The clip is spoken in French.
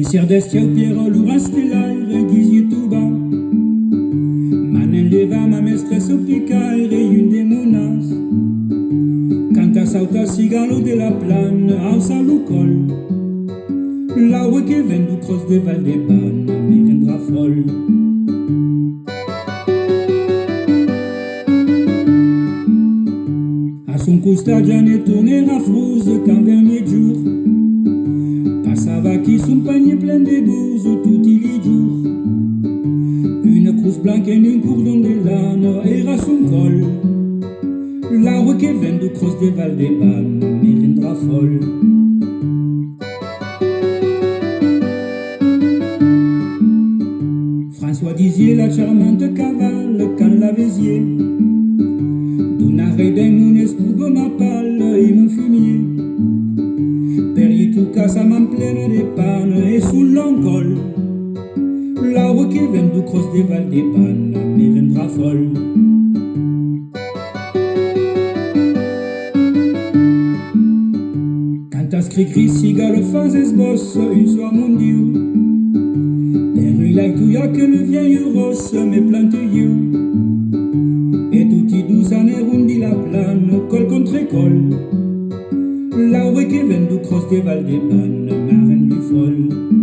Ser d'estia au pierrol ou rastellaire guisier tout bas. Manen leva ma mestre au picaire et une des mounas. Canta sauta cigalo de la plane au salucol. La rue que vend du cross de Valdeban me rendra folle. A son costat ja ne tornera frouze qu'un vernier jour. Passava qui son panier plein de bourses tout il y jour. Une crousse blanche et un cordon de lane era son col. La rue que vend du cross de Valdeban me rendra folle. François Dizier, la charmante cavale, quand la Vésier, d'un arrêt d'un mon escoupe, ma palle et mon fumier. Perrier tout casse à m'en pleine de panne et sous l'encol. La rue qui vient du cross des Valdeban me rendra folle. Quand à scri-cri, cigale, faisait bosse, une soir mon dieu. Like tout y'a que le vieil rosse me plante you. Et tout y douce en erundi la plane, col contre col. La rue qui vient du cross des Valdeban m'a rendu folle.